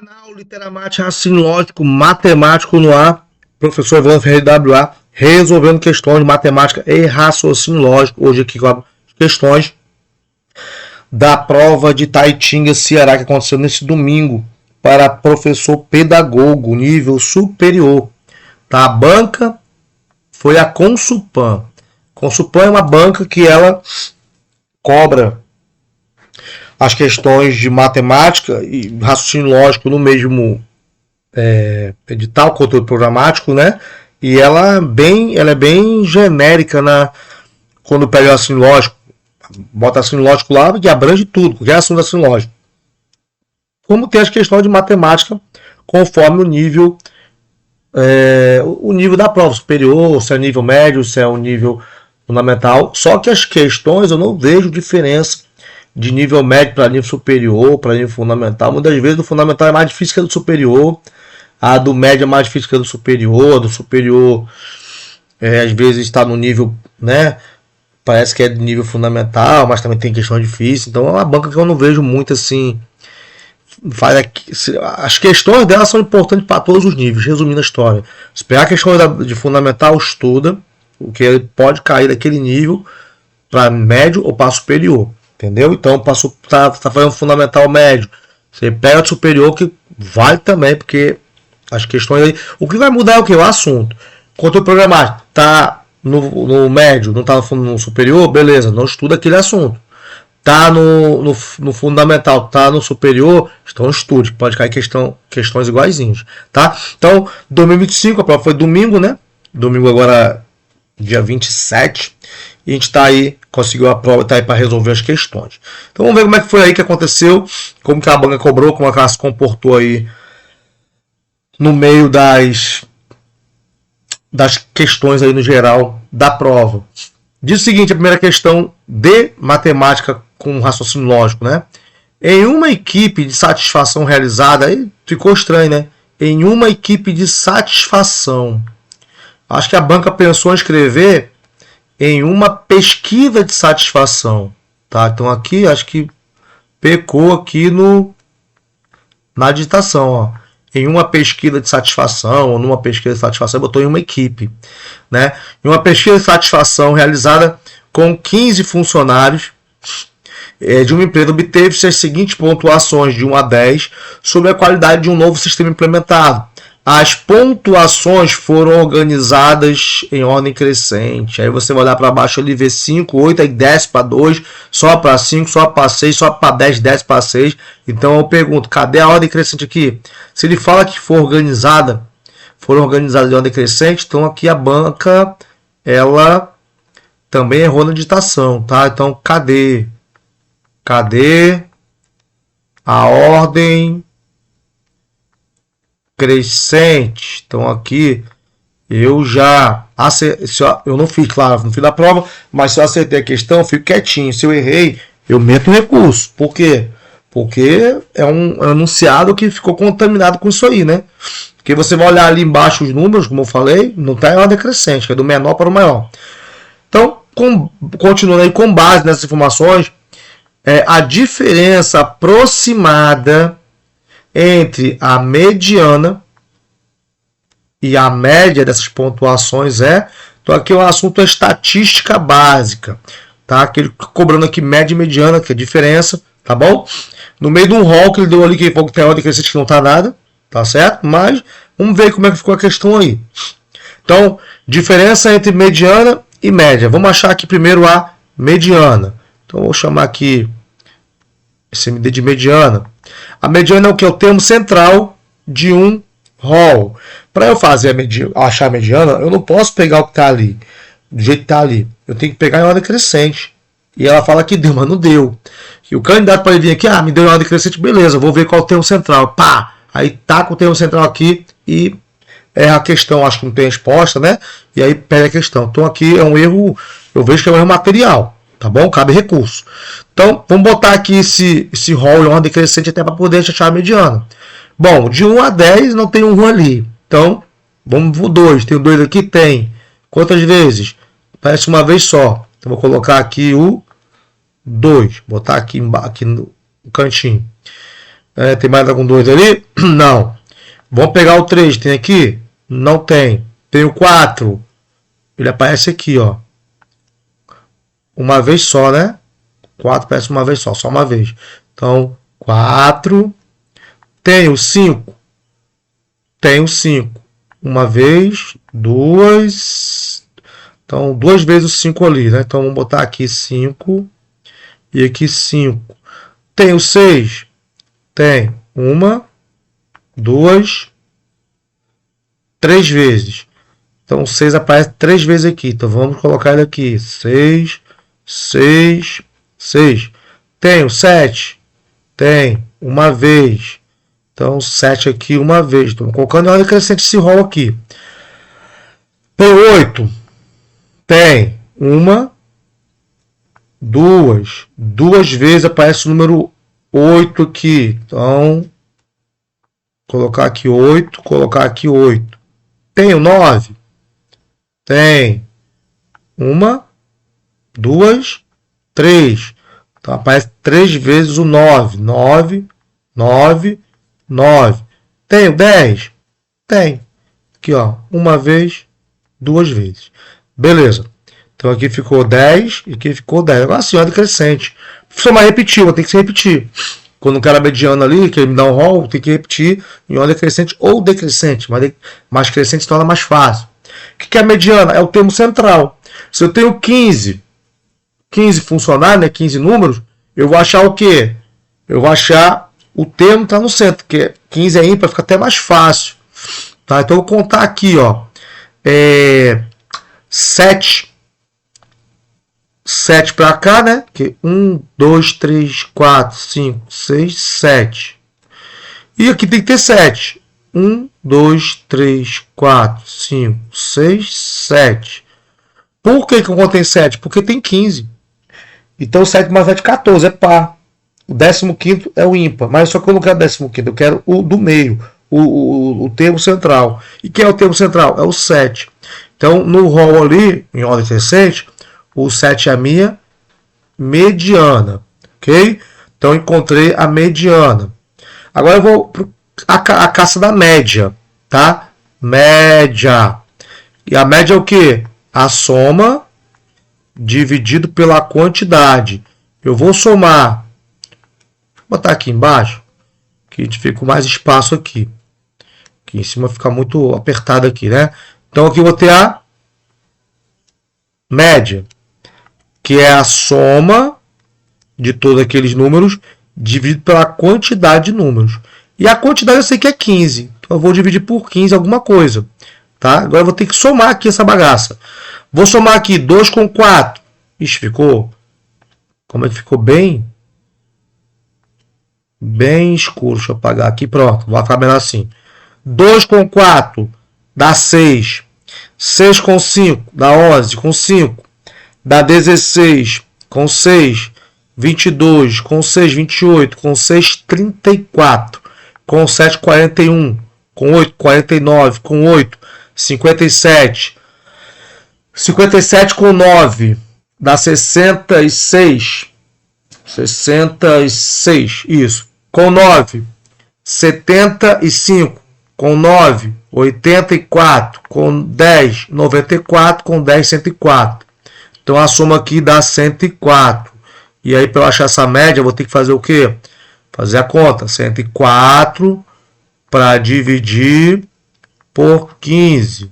Canal Literamate Raciocínio Lógico Matemático no ar, professor Evandro Ferreira WA, resolvendo questões de matemática e raciocínio lógico. Hoje aqui com as questões da prova de Taitinga, Ceará, que aconteceu nesse domingo para professor pedagogo, nível superior. Tá? A banca foi a Consulpan. Consulpan é uma banca que ela cobra as questões de matemática e raciocínio lógico no mesmo edital, conteúdo programático, né? E ela é bem genérica quando pega o raciocínio lógico, bota raciocínio lógico lá e abrange tudo, qualquer assunto de raciocínio lógico. Como tem as questões de matemática conforme o nível da prova, superior, se é nível médio, se é o nível fundamental. Só que as questões eu não vejo diferença de nível médio para nível superior, para nível fundamental. Muitas vezes o fundamental é mais difícil que a do superior, a do médio é mais difícil que a do superior, às vezes está no nível, né? Parece que é de nível fundamental, mas também tem questão difícil. Então é uma banca que eu não vejo muito assim. As questões dela são importantes para todos os níveis, resumindo a história. Se pegar a questão de fundamental, estuda, o que pode cair daquele nível para médio ou para superior. Entendeu? Então, tá fazendo fundamental médio. Você pega o superior, que vale também, porque as questões aí. O que vai mudar é o que? O assunto. Conteúdo programático tá no médio, não tá no superior, beleza, não estuda aquele assunto. Tá no fundamental, tá no superior, então estude. Pode cair questões iguaizinhas. Tá? Então, 2025, a prova foi domingo, né? Domingo agora, dia 27. E a gente está aí, conseguiu a prova, está aí para resolver as questões. Então vamos ver como é que foi aí que aconteceu, como que a banca cobrou, como ela se comportou aí no meio das questões aí no geral da prova. Diz o seguinte, a primeira questão de matemática com raciocínio lógico, né? Em uma equipe de satisfação realizada, aí ficou estranho, né? Em uma equipe de satisfação. Acho que a banca pensou em escrever em uma pesquisa de satisfação, tá? Então aqui acho que pecou aqui na digitação, ó. Em uma pesquisa de satisfação ou numa pesquisa de satisfação, botou em uma equipe, né? Em uma pesquisa de satisfação realizada com 15 funcionários de uma empresa, obteve-se as seguintes pontuações de 1 a 10 sobre a qualidade de um novo sistema implementado. As pontuações foram organizadas em ordem crescente. Aí você vai olhar para baixo ali, vê 5, 8, aí desce para 2, só para 5, só para 6, só para 10, desce para 6. Então eu pergunto, cadê a ordem crescente aqui? Se ele fala que foram organizadas em ordem crescente, então aqui a banca, ela também errou na digitação, tá? Então cadê a ordem crescente? Então aqui eu já acertei, eu não fiz, claro, não fiz da prova, mas se eu acertei a questão, eu fico quietinho. Se eu errei, eu meto um recurso. Por quê? Porque é um enunciado que ficou contaminado com isso aí, né? Porque você vai olhar ali embaixo os números, como eu falei, não está em ordem crescente, que é do menor para o maior. Então, continuando aí com base nessas informações, a diferença aproximada entre a mediana e a média dessas pontuações então aqui o assunto é estatística básica, tá? Aquele cobrando aqui média e mediana, que é a diferença, tá bom? No meio de um rol que ele deu ali, que tem ordem crescente que não tá nada, tá certo? Mas vamos ver como é que ficou a questão aí. Então, diferença entre mediana e média. Vamos achar aqui primeiro a mediana. Então, vou chamar aqui esse MD de mediana. A mediana é o que? É o termo central de um rol. Para eu achar a mediana, eu não posso pegar o que está ali, do jeito que está ali. Eu tenho que pegar em ordem crescente. E ela fala que deu, mas não deu. E o candidato para vir aqui, me deu em ordem crescente, beleza, vou ver qual é o termo central. Pá! Aí taca o termo central aqui e erra a questão, acho que não tem resposta, né? E aí pega a questão. Então aqui é um erro, eu vejo que é um erro material. Tá bom? Cabe recurso. Então, vamos botar aqui esse rol em ordem crescente até para poder achar a mediana. Bom, de 1 a 10 não tem um 1 ali. Então, vamos pro 2. Tem o 2 aqui? Tem. Quantas vezes? Parece uma vez só. Então, vou colocar aqui o 2. Botar aqui no cantinho. Tem mais algum 2 ali? Não. Vamos pegar o 3. Tem aqui? Não tem. Tem o 4. Ele aparece aqui, ó. Uma vez só, né? 4 aparece uma vez só uma vez. Então, 4. Tem o 5. Tem o 5. Uma vez, 2. Então, 2 vezes o 5 ali, né? Então, vamos botar aqui 5 e aqui 5. Tem o 6? Tem. 1, 2, 3 vezes. Então, o 6 aparece 3 vezes aqui. Então, vamos colocar ele aqui. 6, 6, 6. Tem o 7? Tem. Uma vez. Então, 7 aqui uma vez. Estou colocando em ordem crescente esse rol aqui. Tem 8? Tem. 1, 2. 2 vezes aparece o número 8 aqui. Então, colocar aqui 8, colocar aqui 8. Tem o 9? Tem. 1, 2, 3. Então, aparece 3 vezes o 9. 9, 9, 9. Tem o 10? Tem. Aqui, ó. Uma vez, 2 vezes. Beleza. Então, aqui ficou 10 e aqui ficou 10. Agora, assim, ordem crescente. Somar repetir, tem que se repetir. Quando o cara é mediano ali, que ele me dá um rol, tem que repetir em ordem crescente ou decrescente. Mas crescente torna mais fácil. O que é a mediana? É o termo central. Se eu tenho 15 funcionários, né, 15 números, eu vou achar o quê? Eu vou achar o termo que está no centro, que 15 é ímpar, fica até mais fácil. Tá? Então eu vou contar aqui, ó. 7 para cá, né? 1, 2, 3, 4, 5, 6, 7. E aqui tem que ter 7. 1, 2, 3, 4, 5, 6, 7. Por que eu contei 7? Porque tem 15. Então 7 mais 7, 14, é par. O 15º é o ímpar. Mas só que eu não quero o 15º, eu quero o do meio, o termo central. E quem é o termo central? É o 7. Então no rol ali, em ordem crescente, o 7 é a minha mediana. Ok? Então encontrei a mediana. Agora eu vou para a caça da média. Tá? Média. E a média é o quê? A soma dividido pela quantidade. Eu vou somar. Vou botar aqui embaixo, que fica com mais espaço aqui. Aqui em cima fica muito apertado aqui, né? Então aqui eu vou ter a média, que é a soma de todos aqueles números dividido pela quantidade de números. E a quantidade eu sei que é 15. Então eu vou dividir por 15 alguma coisa. Tá? Agora eu vou ter que somar aqui essa bagaça. Vou somar aqui 2 com 4. Ixi, ficou... Como é que ficou bem escuro. Deixa eu apagar aqui. Pronto, vou ficar melhor assim. 2 com 4 dá 6. 6 com 5 dá 11. Com 5 dá 16. Com 6, 22. Com 6, 28. Com 6, 34. Com 7, 41. Com 8, 49. Com 8, 57. 57 com 9 dá 66. 66, isso. Com 9, 75. Com 9, 84. Com 10, 94. Com 10, 104. Então a soma aqui dá 104. E aí, para eu achar essa média, eu vou ter que fazer o quê? Fazer a conta. 104 para dividir por 15.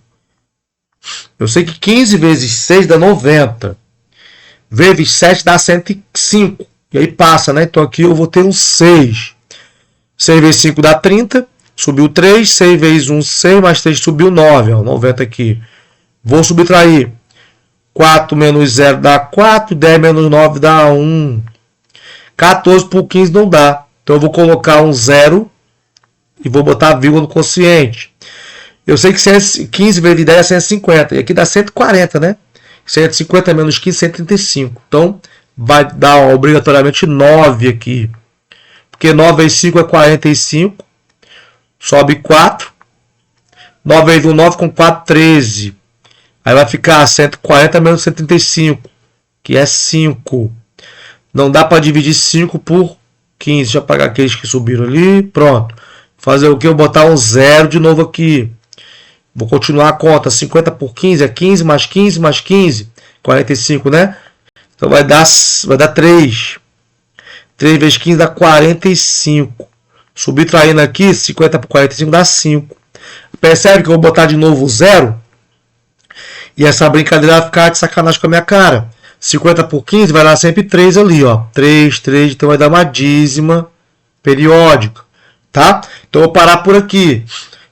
Eu sei que 15 vezes 6 dá 90. Vezes 7 dá 105. E aí passa, né? Então aqui eu vou ter um 6. 6 vezes 5 dá 30. Subiu 3. 6 vezes 1, 6. Mais 3 subiu 9. Ó, 90 aqui. Vou subtrair. 4 menos 0 dá 4. 10 menos 9 dá 1. 14 por 15 não dá. Então eu vou colocar um 0. E vou botar a vírgula no quociente. Eu sei que 15 vezes 10 é 150. E aqui dá 140, né? 150 menos 15, 135. Então, vai dar obrigatoriamente 9 aqui. Porque 9 vezes 5 é 45. Sobe 4. 9 vezes 1, 9 com 4, 13. Aí vai ficar 140 menos 135. Que é 5. Não dá para dividir 5 por 15, deixa eu apagar aqueles que subiram ali, pronto. Fazer o que? Eu botar um 0 de novo aqui. Vou continuar a conta, 50 por 15 é 15 mais 15 mais 15, 45, né? Então vai dar 3. 3 vezes 15 dá 45. Subtraindo aqui, 50 por 45 dá 5. Percebe que eu vou botar de novo o 0? E essa brincadeira vai ficar de sacanagem com a minha cara. 50 por 15 vai dar sempre 3 ali, ó. 3, então vai dar uma dízima periódica, tá? Então eu vou parar por aqui.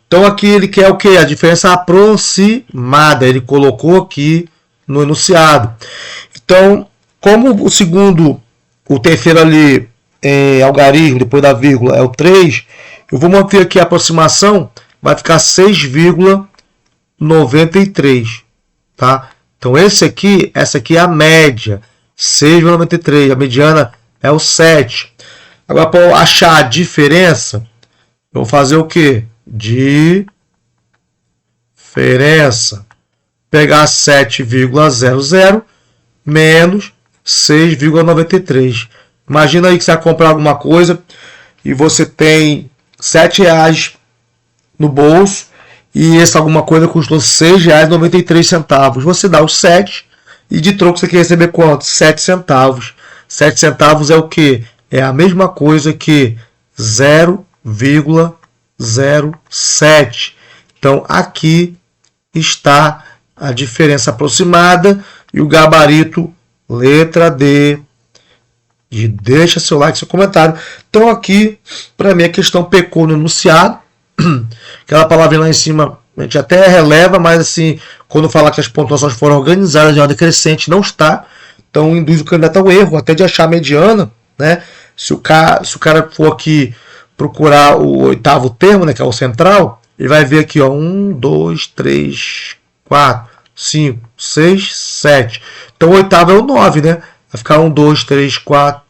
Então aqui ele quer o quê? A diferença aproximada. Ele colocou aqui no enunciado. Então, como o terceiro ali é algarismo, depois da vírgula é o 3, eu vou manter aqui a aproximação, vai ficar 6,93, tá? Então essa aqui é a média, 6,93, a mediana é o 7. Agora para eu achar a diferença, eu vou fazer o quê? Diferença. Pegar 7,00 menos 6,93. Imagina aí que você vai comprar alguma coisa e você tem R$7 no bolso e essa alguma coisa custou R$6,93. Você dá os 7 e de troco você quer receber quanto? 7 centavos. 7 centavos é o que? É a mesma coisa que 0,07. Então aqui está a diferença aproximada e o gabarito letra D. E deixa seu like, seu comentário. Então aqui, para mim, a questão pecou no enunciado. Aquela palavra lá em cima a gente até releva, mas assim, quando falar que as pontuações foram organizadas de ordem crescente, não está. Então induz o candidato ao erro, até de achar a mediana, né? Se o cara for aqui procurar o oitavo termo, né, que é o central, ele vai ver aqui, ó, 1, 2, 3, 4, 5, 6, 7. Então o oitavo é o 9, né? Vai ficar 1, 2, 3, 4,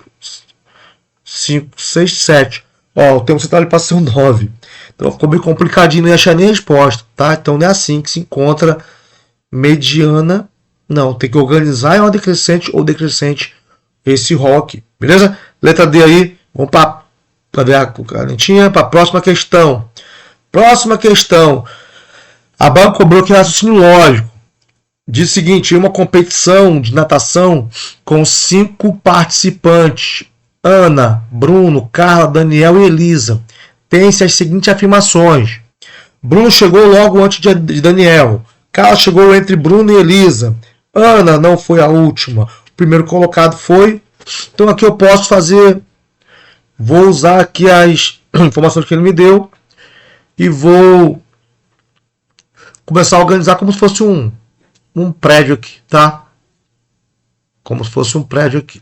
5, 6, 7. Ó, o termo central ele passa a ser um 9. Então ficou bem complicadinho, não ia achar nem a resposta, tá? Então não é assim que se encontra mediana. Não, tem que organizar em ordem crescente ou decrescente esse ROC, beleza? Letra D aí, vamos para ver a canetinha, para a próxima questão. Próxima questão. A banca cobrou aqui raciocínio lógico. Diz o seguinte: uma competição de natação com 5 participantes: Ana, Bruno, Carla, Daniel e Elisa. Tem-se as seguintes afirmações. Bruno chegou logo antes de Daniel. Carla chegou entre Bruno e Elisa. Ana não foi a última. O primeiro colocado foi. Então aqui eu posso fazer. Vou usar aqui as informações que ele me deu. E vou começar a organizar como se fosse um prédio aqui, tá? Como se fosse um prédio aqui.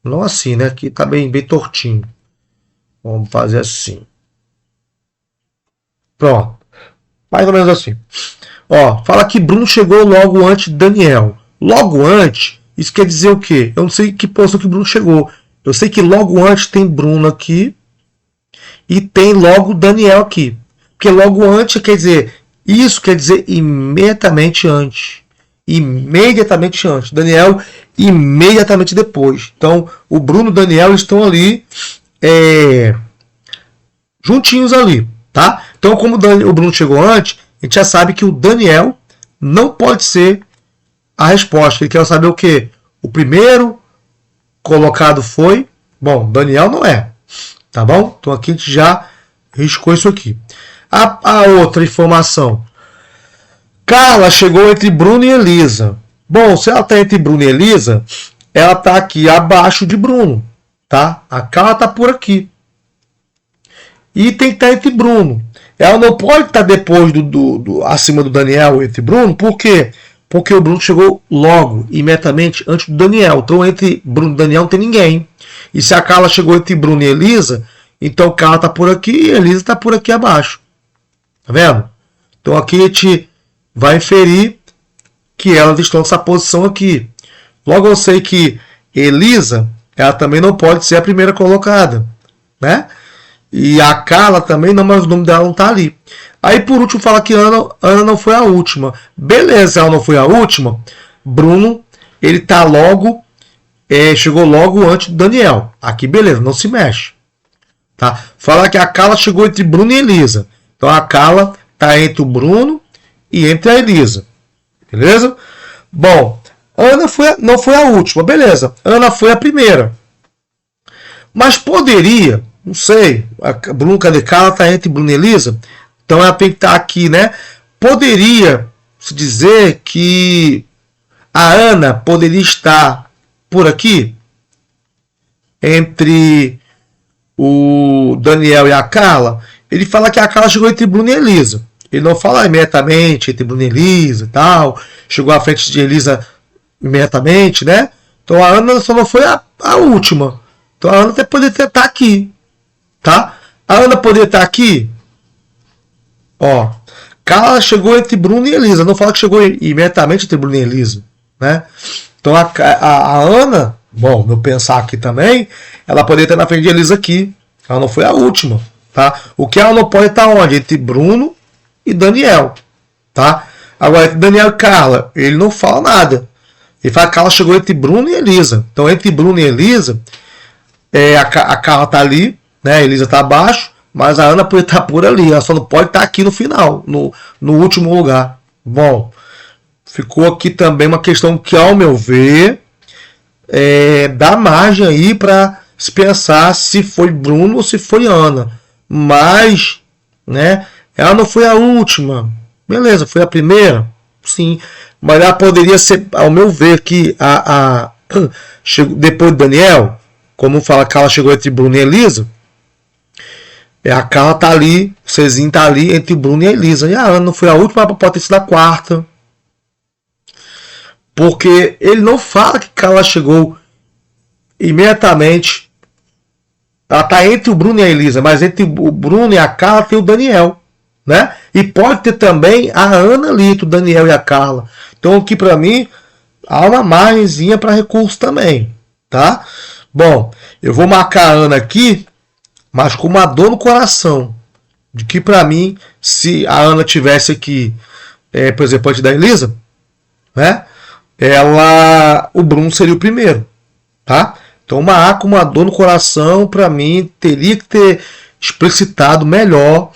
Não assim, né? Aqui tá bem tortinho. Vamos fazer assim. Pronto. Mais ou menos assim. Ó, fala que Bruno chegou logo antes de Daniel. Logo antes, isso quer dizer o quê? Eu não sei que posição que Bruno chegou. Eu sei que logo antes tem Bruno aqui e tem logo Daniel aqui. Porque logo antes quer dizer, isso quer dizer imediatamente antes. Imediatamente antes. Daniel imediatamente depois. Então, o Bruno e o Daniel estão ali juntinhos ali, tá? Então, como o Bruno chegou antes, a gente já sabe que o Daniel não pode ser a resposta. Ele quer saber o quê? O primeiro colocado foi... Bom, Daniel não é. Tá bom? Então aqui a gente já riscou isso aqui. A outra informação. Carla chegou entre Bruno e Elisa. Bom, se ela está entre Bruno e Elisa, ela está aqui abaixo de Bruno. Tá? A Carla está por aqui. E tem que estar entre Bruno. Ela não pode estar depois acima do Daniel, entre Bruno. Por quê? Porque o Bruno chegou logo, imediatamente, antes do Daniel. Então, entre Bruno e Daniel não tem ninguém. E se a Carla chegou entre Bruno e Elisa, então Carla está por aqui e Elisa está por aqui abaixo. Tá vendo? Então, aqui a gente vai inferir que elas estão nessa posição aqui. Logo, eu sei que Elisa, ela também não pode ser a primeira colocada, né? E a Carla também não, mas o nome dela não está ali. Aí por último fala que Ana não foi a última. Beleza, ela não foi a última. Bruno, ele está logo chegou logo antes do Daniel. Aqui, beleza, não se mexe. Tá? Fala que a Carla chegou entre Bruno e Elisa. Então a Carla está entre o Bruno e entre a Elisa. Beleza? Bom, Ana não foi a última. Beleza, Ana foi a primeira. Mas poderia, não sei, a Bruno, cadê Carla? Está entre Bruno e Elisa. Então ela tem que estar aqui, né? Poderia se dizer que a Ana poderia estar por aqui entre o Daniel e a Carla. Ele fala que a Carla chegou entre Bruno e Elisa. Ele não fala imediatamente entre Bruno e Elisa e tal. Chegou à frente de Elisa imediatamente, né? Então a Ana só não foi a última. Então a Ana até poderia estar aqui, tá? A Ana poderia estar aqui. Ó, Carla chegou entre Bruno e Elisa. Não fala que chegou imediatamente entre Bruno e Elisa, né? Então a Ana, bom, meu pensar aqui também, ela poderia estar na frente de Elisa aqui. Ela não foi a última, tá? O que ela não pode estar onde? Entre Bruno e Daniel, tá? Agora, entre Daniel e Carla, ele não fala nada. Ele fala que ela chegou entre Bruno e Elisa. Então, entre Bruno e Elisa, a Carla tá ali, né? A Elisa tá abaixo, mas a Ana pode estar por ali. Ela só não pode estar aqui no final, no último lugar. Bom, ficou aqui também uma questão que, ao meu ver, dá margem aí para se pensar se foi Bruno ou se foi Ana. Mas, né? Ela não foi a última. Beleza, foi a primeira. Sim. Mas ela poderia ser, ao meu ver, que depois do Daniel, como fala que ela chegou entre Bruno e Elisa, a Carla tá ali, o Cezinho tá ali entre Bruno e Elisa. E a Ana não foi a última, pode ter sido a quarta. Porque ele não fala que Carla chegou imediatamente. Ela tá entre o Bruno e a Elisa, mas entre o Bruno e a Carla tem o Daniel, né? E pode ter também a Ana ali, entre o Daniel e a Carla. Então aqui para mim há uma margenzinha para recurso também, tá? Bom, eu vou marcar a Ana aqui, mas com uma dor no coração, de que para mim, se a Ana tivesse aqui, por exemplo, antes da Elisa, né? O Bruno seria o primeiro, tá? Então uma A com uma dor no coração, para mim, teria que ter explicitado melhor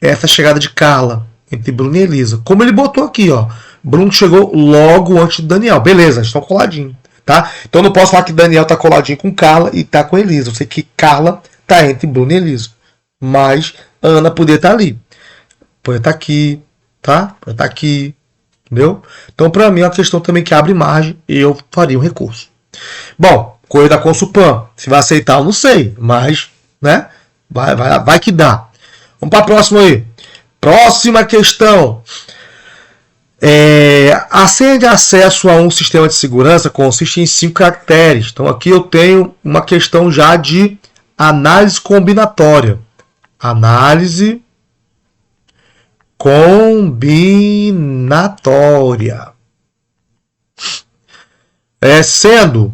essa chegada de Carla entre Bruno e Elisa. Como ele botou aqui, ó. Bruno chegou logo antes do Daniel. Beleza, eles estão coladinhos, tá? Então eu não posso falar que Daniel tá coladinho com Carla e tá com Elisa. Eu sei que Carla tá entre Bruno e Elisa. Mas Ana poderia estar ali. Poderia estar aqui, tá? Poderia estar aqui. Entendeu? Então, para mim, é uma questão também que abre margem e eu faria um recurso. Bom, coisa da Consulpan. Se vai aceitar, eu não sei. Mas, né? Vai que dá. Vamos para a próxima aí. Próxima questão. A senha de acesso a um sistema de segurança consiste em 5 caracteres. Então, aqui eu tenho uma questão já de análise combinatória. Análise combinatória. Sendo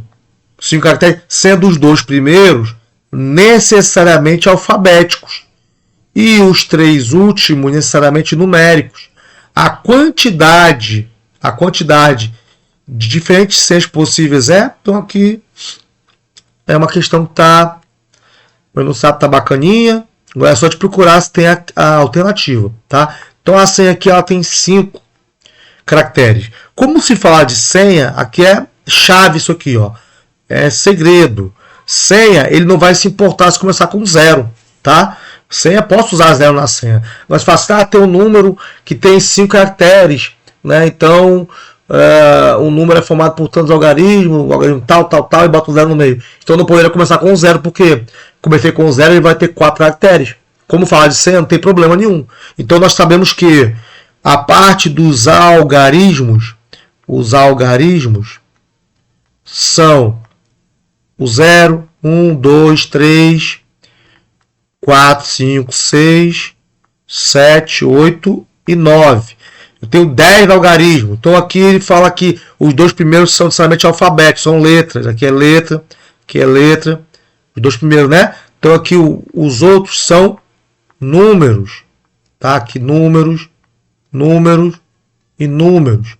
5 caracteres, sendo os 2 primeiros necessariamente alfabéticos e os 3 últimos necessariamente numéricos. A quantidade de diferentes senhas possíveis então aqui é uma questão que tá, o enunciado tá bacaninha. Agora é só te procurar se tem a alternativa, tá? Então a senha aqui ela tem 5 caracteres. Como se falar de senha, aqui é chave isso aqui, ó. É segredo. Senha, ele não vai se importar se começar com 0, tá? Senha, posso usar 0 na senha. Mas fácil, tem um número que tem 5 caracteres, né? Então, o número é formado por tantos algarismos, o algarismo tal, e bota um 0 no meio. Então não poderia começar com 0, porque comecei com 0, ele vai ter 4 caracteres. Como falar de senha, não tem problema nenhum. Então nós sabemos que a parte dos algarismos, os algarismos são o 0, 1, 2, 3, 4, 5, 6, 7, 8 e 9. Eu tenho 10 algarismos. Então aqui ele fala que os 2 primeiros são necessariamente alfabetos, são letras. Aqui é letra, aqui é letra. Os 2 primeiros, né? Então aqui os outros são números. Tá? Aqui números, números e números.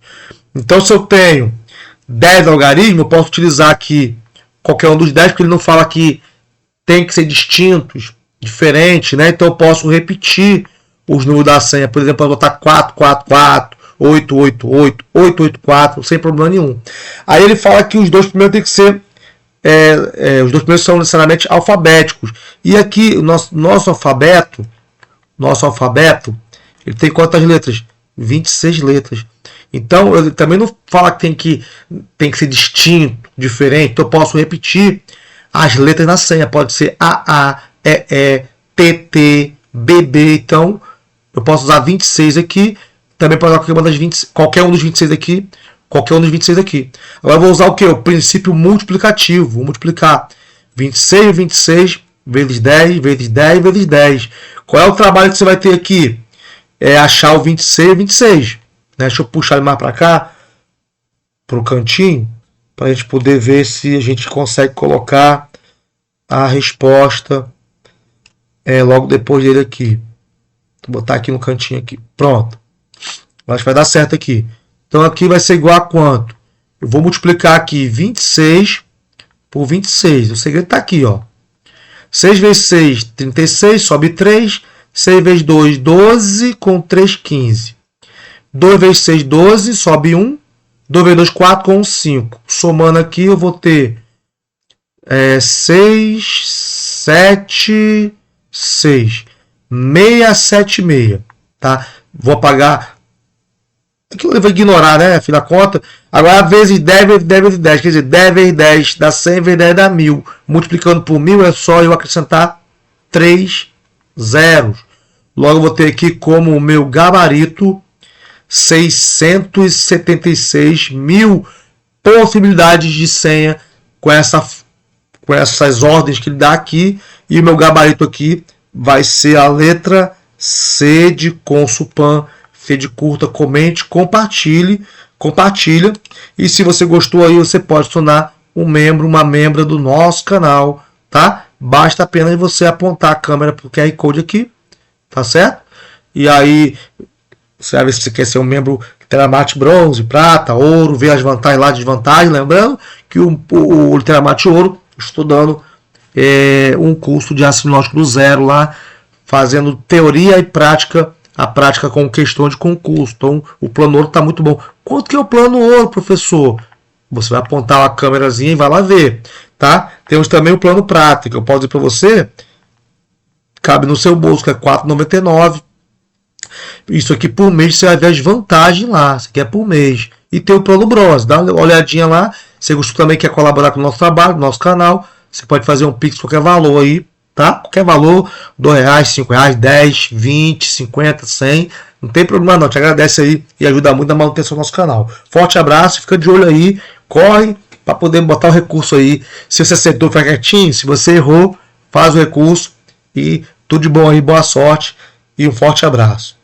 Então se eu tenho 10 algarismos, eu posso utilizar aqui qualquer um dos 10, porque ele não fala que tem que ser distintos, diferentes, né? Então eu posso repetir os números da senha. Por exemplo, eu botar 444, 888, 884, sem problema nenhum. Aí ele fala que os dois primeiros tem que ser os dois primeiros são necessariamente alfabéticos. E aqui o nosso alfabeto, ele tem quantas letras? 26 letras. Então ele também não fala que tem que ser distinto, diferente. Então eu posso repetir as letras na senha. Pode ser AA, EE, TT, BB. Então eu posso usar 26 aqui. Também pode usar qualquer um dos 26 aqui. Agora eu vou usar o que? O princípio multiplicativo. Vou multiplicar 26 vezes 10 vezes 10 vezes 10. Qual é o trabalho que você vai ter aqui? É achar o 26. Né? Deixa eu puxar ele mais para cá, para o cantinho, para a gente poder ver se a gente consegue colocar a resposta logo depois dele aqui. Vou botar aqui no cantinho aqui. Pronto. Acho que vai dar certo aqui. Então aqui vai ser igual a quanto? Eu vou multiplicar aqui 26 por 26. O segredo está aqui, ó. 6 vezes 6, 36, sobe 3. 6 vezes 2, 12, com 3, 15. 2 vezes 6, 12, sobe 1. 2 vezes 2, 4, com 5. Somando aqui eu vou ter 6, 7, 6. 676. Tá? Vou apagar. Aquilo eu vou ignorar, né? Afinal da conta. Agora, vezes 10 vezes 10 vezes 10. Quer dizer, 10 vezes 10 dá 100, vezes 10 dá 1000. Multiplicando por 1000 é só eu acrescentar 3 zeros. Logo, eu vou ter aqui como o meu gabarito 676 mil possibilidades de senha com essas ordens que ele dá aqui. E o meu gabarito aqui vai ser a letra C de Consulpan. C de curta, comente, compartilha. E se você gostou aí, você pode se tornar uma membra do nosso canal, tá? Basta apenas você apontar a câmera para o QR Code aqui, tá certo? E aí, você vai ver se você quer ser um membro Literamate Bronze, Prata, Ouro, ver as vantagens lá, desvantagens. Lembrando que o Literamate Ouro, estou dando um curso de ácido lógico do zero lá, fazendo teoria e prática, a prática com questão de concurso. Então, o plano ouro está muito bom. Quanto que é o plano ouro, professor? Você vai apontar a câmerazinha e vai lá ver, tá? Temos também o plano prata, que eu posso dizer para você, cabe no seu bolso, que é R$ 4,99. Isso aqui por mês você vai ver as vantagens lá. Isso aqui é por mês. E tem o plano bronze. Dá uma olhadinha lá. Se você também quer colaborar com o nosso trabalho, no nosso canal, você pode fazer um Pix, qualquer valor aí. Tá? Qualquer valor, R$ 2, R$ 5, 10, 20, 50, 100. Não tem problema não, te agradece aí e ajuda muito na manutenção do nosso canal. Forte abraço, fica de olho aí, corre para poder botar o recurso aí. Se você acertou, fica quietinho. Se você errou, faz o recurso. E tudo de bom aí, boa sorte e um forte abraço.